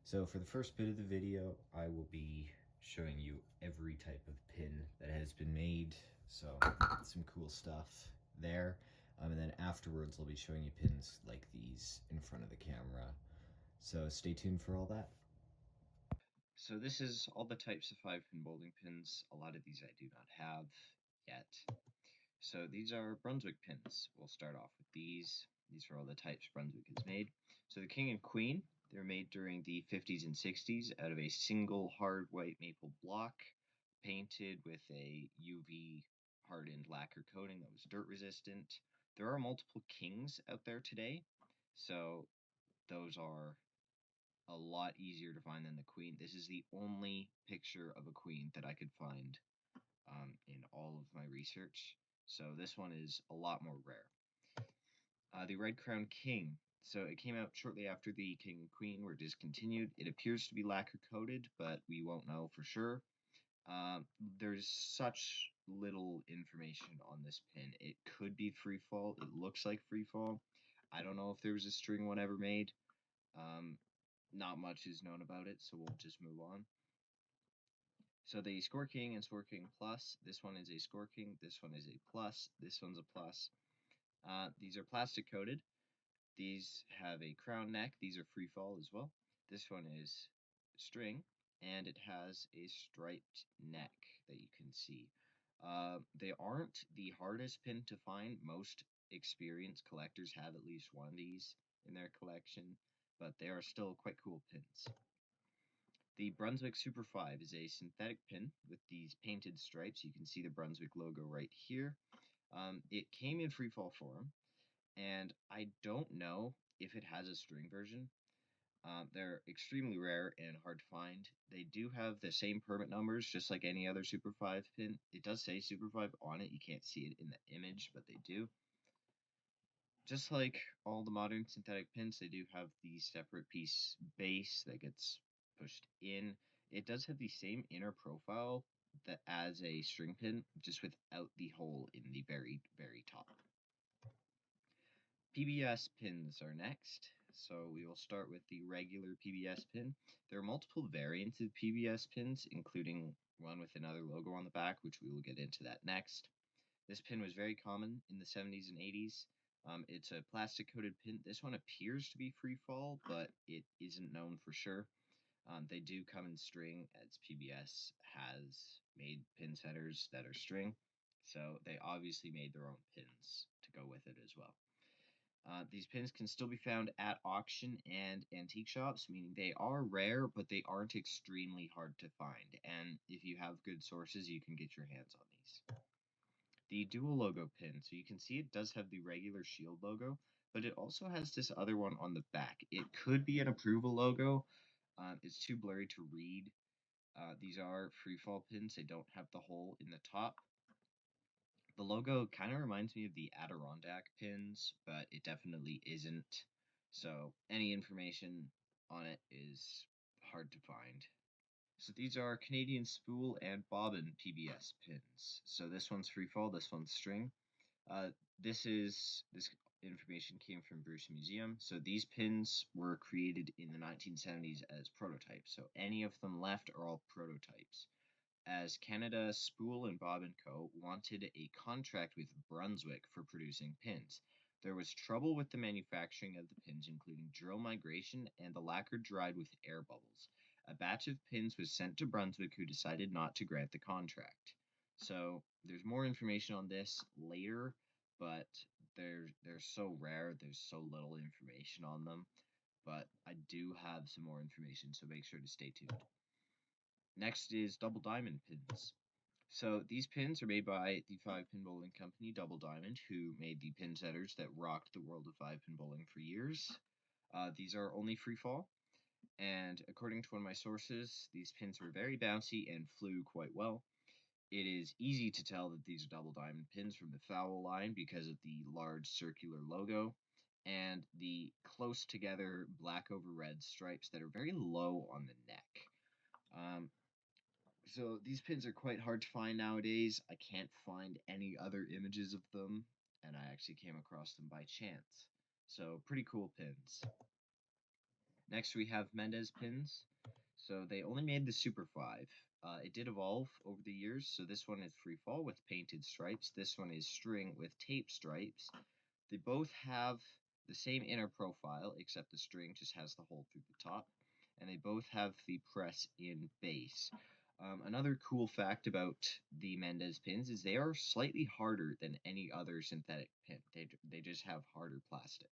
So for the first bit of the video, I will be showing you every type of pin that has been made. So some cool stuff there. And then afterwards, I'll be showing you pins like these in front of the camera. So stay tuned for all that. So this is all the types of 5-pin bowling pins. A lot of these I do not have yet. So these are Brunswick pins. We'll start off with these. These are all the types Brunswick has made. So the King and Queen, they were made during the 50s and 60s out of a single hard white maple block, painted with a UV hardened lacquer coating that was dirt resistant. There are multiple Kings out there today, so those are a lot easier to find than the Queen. This is the only picture of a Queen that I could find in all of my research. So this one is a lot more rare. The Red Crown King. So it came out shortly after the King and Queen were discontinued. It appears to be lacquer coated, but we won't know for sure. There's such little information on this pin. It could be free fall. It looks like free fall. I don't know if there was a string one ever made. Not much is known about it, so we'll just move on. So the Score King and Score King Plus, this one is a Score King, this one is a Plus, this one's a Plus. These are plastic coated. These have a crown neck. These are free fall as well. This one is string, and it has a striped neck that you can see. They aren't the hardest pin to find. Most experienced collectors have at least one of these in their collection, but they are still quite cool pins. The Brunswick Super 5 is a synthetic pin with these painted stripes. You can see the Brunswick logo right here. It came in free fall form, and I don't know if it has a string version. They're extremely rare and hard to find. They do have the same permit numbers, just like any other Super 5 pin. It does say Super 5 on it. You can't see it in the image, but they do. Just like all the modern synthetic pins, they do have the separate piece base that gets pushed in. It does have the same inner profile that as a string pin, just without the hole in the very, very top. PBS pins are next. So we will start with the regular PBS pin. There are multiple variants of PBS pins, including one with another logo on the back, which we will get into that next. This pin was very common in the 70s and 80s. It's a plastic coated pin. This one appears to be free fall, but it isn't known for sure. They do come in string, as PBS has made pin setters that are string, so they obviously made their own pins to go with it as well. These pins can still be found at auction and antique shops, meaning they are rare, but they aren't extremely hard to find. And if you have good sources, you can get your hands on these. The dual logo pin. So you can see it does have the regular Shield logo, but it also has this other one on the back. It could be an approval logo. It's too blurry to read. These are freefall pins. They don't have the hole in the top. The logo kind of reminds me of the Adirondack pins, but it definitely isn't. So any information on it is hard to find. So these are Canadian Spool and Bobbin PBS pins. So this one's free fall, this one's string. This information came from Bruce Museum. So these pins were created in the 1970s as prototypes. So any of them left are all prototypes. As Canada, Spool and Bobbin Co. wanted a contract with Brunswick for producing pins. There was trouble with the manufacturing of the pins, including drill migration, and the lacquer dried with air bubbles. A batch of pins was sent to Brunswick, who decided not to grant the contract. So there's more information on this later, but they're so rare, there's so little information on them. But I do have some more information, so make sure to stay tuned. Next is double diamond pins. So these pins are made by the 5-pin bowling company Double Diamond, who made the pin setters that rocked the world of 5-pin bowling for years. These are only free fall, and according to one of my sources, these pins were very bouncy and flew quite well. It is easy to tell that these are double diamond pins from the foul line because of the large circular logo and the close together black over red stripes that are very low on the neck. So these pins are quite hard to find nowadays. I can't find any other images of them, and I actually came across them by chance. So pretty cool pins. Next we have Mendes pins. So they only made the Super 5. It did evolve over the years, so this one is free fall with painted stripes. This one is string with tape stripes. They both have the same inner profile, except the string just has the hole through the top. And they both have the press in base. Another cool fact about the Mendes pins is they are slightly harder than any other synthetic pin. They just have harder plastic.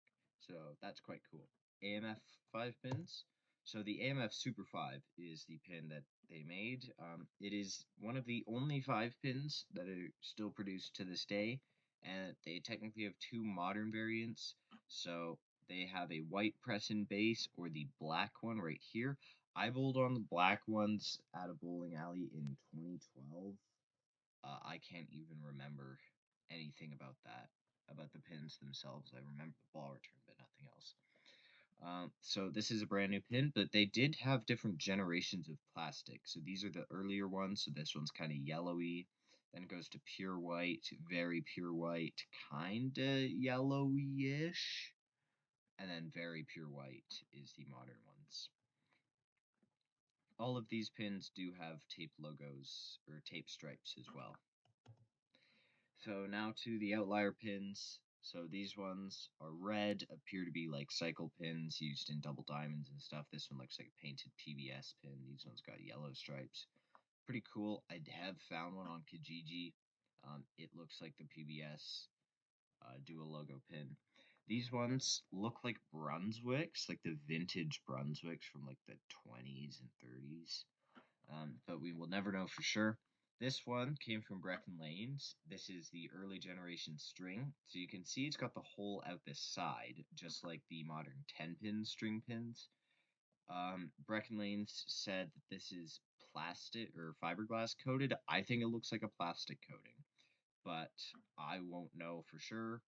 So that's quite cool. AMF 5 pins. So the AMF Super 5 is the pin that they made. It is one of the only 5 pins that are still produced to this day, and they technically have two modern variants. So they have a white press in base or the black one right here. I bowled on the black ones at a bowling alley in 2012. I can't even remember anything about that, about the pins themselves. I remember the ball return, but nothing else. So this is a brand new pin, but they did have different generations of plastic. So these are the earlier ones. So this one's kind of yellowy, then it goes to pure white, very pure white, kind of yellowish, and then very pure white is the modern ones. All of these pins do have tape logos or tape stripes as well. So now to the outlier pins. So these ones are red, appear to be like cycle pins used in double diamonds and stuff. This one looks like a painted PBS pin. These ones got yellow stripes. Pretty cool. I have found one on Kijiji. It looks like the PBS dual logo pin. These ones look like Brunswicks, like the vintage Brunswicks from like the 20s and 30s. But we will never know for sure. This one came from Brecon Lanes. This is the early generation string. So you can see it's got the hole out this side, just like the modern 10-pin string pins. Brecon Lanes said that this is plastic or fiberglass coated. I think it looks like a plastic coating, but I won't know for sure.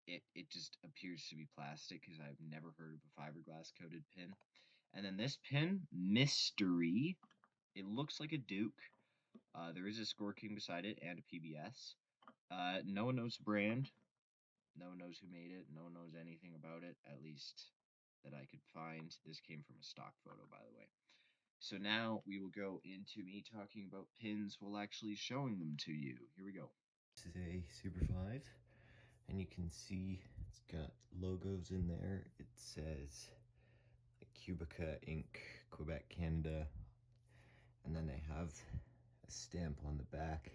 It just appears to be plastic because I've never heard of a fiberglass coated pin. And then this pin, Mystery. It looks like a Duke. There is a Score King beside it and a PBS. No one knows the brand. No one knows who made it. No one knows anything about it, at least that I could find. This came from a stock photo, by the way. So now we will go into me talking about pins while actually showing them to you. Here we go. This is a Super 5, and you can see it's got logos in there. It says Cubica Inc., Quebec, Canada, and then they have a stamp on the back,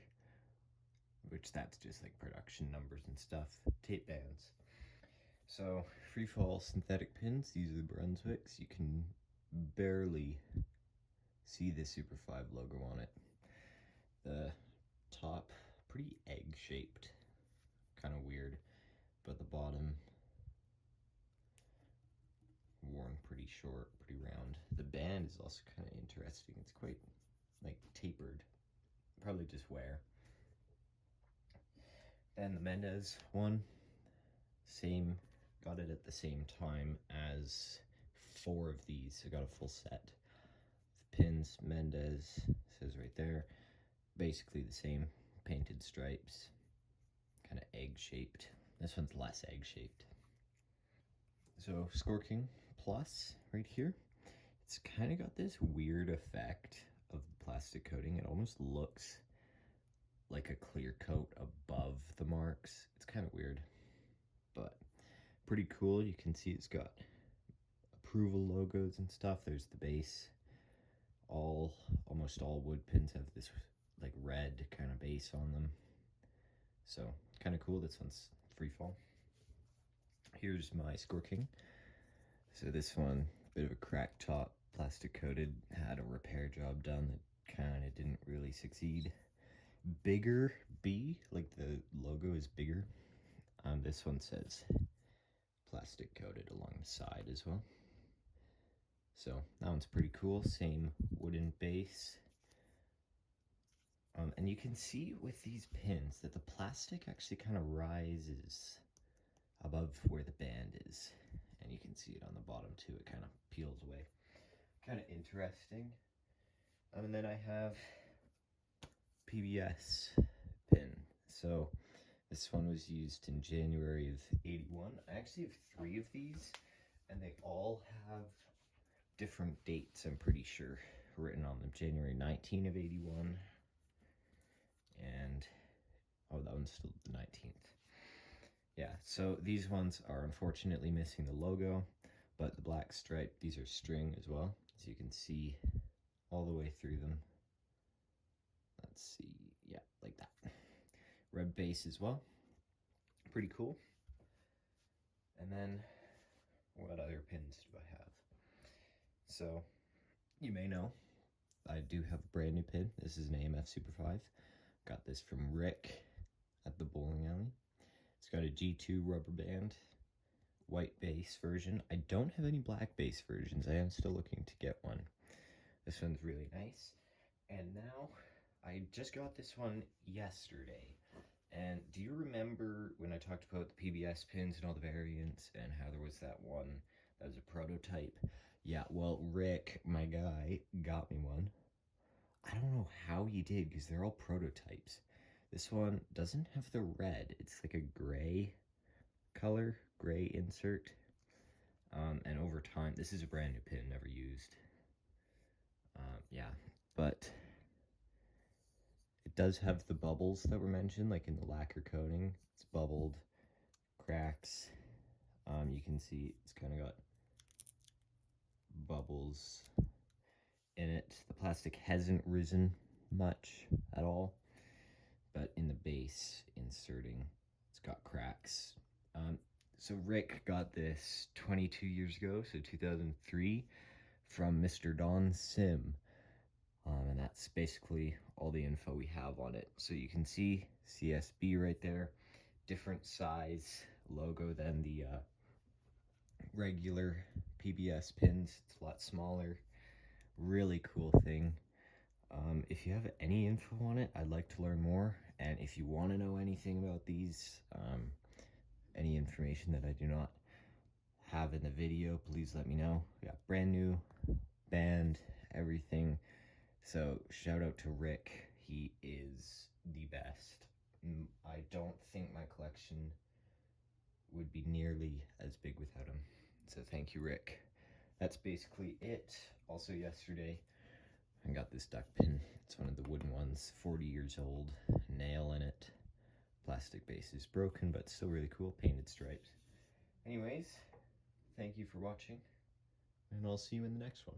which that's just like production numbers and stuff, tape bands. So free fall synthetic pins, these are the Brunswicks. You can barely see the Super 5 logo on it. The top, pretty egg shaped, kind of weird, but the bottom worn pretty short, pretty round. The band is also kind of interesting. It's quite like tapered, probably just wear. Then the Mendes one, same, got it at the same time as 4 of these. I got a full set. The pins, Mendes, says right there, basically the same, painted stripes, kind of egg shaped. This one's less egg shaped. So Score King Plus right here, it's kind of got this weird effect of the plastic coating. It almost looks like a clear coat above the marks. It's kind of weird, but pretty cool. You can see it's got approval logos and stuff. There's the base. Almost all wood pins have this like red kind of base on them. So kind of cool. This one's free fall. Here's my Score King. So this one, bit of a cracked top, plastic coated, had a repair job done that kind of didn't really succeed. Bigger B, like the logo is bigger. This one says plastic coated along the side as well. So that one's pretty cool. Same wooden base. And you can see with these pins that the plastic actually kind of rises above where the band is. And you can see it on the bottom too. It kind of peels away. Kind of interesting. And then I have PBS pin. So this one was used in January of '81. I actually have 3 of these, And they all have different dates, I'm pretty sure, written on them. January 19 of 81. And, oh, that one's still the 19th. Yeah, so these ones are unfortunately missing the logo, but the black stripe, these are string as well, as you can see all the way through them. Let's see, yeah, like that. Red base as well, pretty cool. And then, what other pins do I have? So, you may know, I do have a brand new pin. This is an AMF Super 5. Got this from Rick at the bowling alley. It's got a G2 rubber band, white base version. I don't have any black base versions. I am still looking to get one. This one's really nice. And now, I just got this one yesterday. And do you remember when I talked about the PBS pins and all the variants and how there was that one that was a prototype? Yeah, well, Rick, my guy, got me one. I don't know how he did because they're all prototypes. This one doesn't have the red. It's like a gray color, gray insert. And over time, this is a brand new pin, never used. Yeah, but it does have the bubbles that were mentioned, like in the lacquer coating. It's bubbled, cracks. You can see it's kind of got bubbles in it. The plastic hasn't risen much at all, but in the base inserting, it's got cracks. So Rick got this 22 years ago, so 2003, from Mr. Don Sim. And that's basically all the info we have on it. So you can see CSB right there, different size logo than the regular PBS pins. It's a lot smaller. Really cool thing. If you have any info on it, I'd like to learn more. And if you want to know anything about these, any information that I do not have in the video, please let me know. We got brand new band, everything. So shout out to Rick. He is the best. I don't think my collection would be nearly as big without him. So thank you, Rick. That's basically it. Also yesterday, I got this duck pin. It's one of the wooden ones, 40 years old, nail in it. Plastic base is broken, but still really cool, painted stripes. Anyways, thank you for watching, and I'll see you in the next one.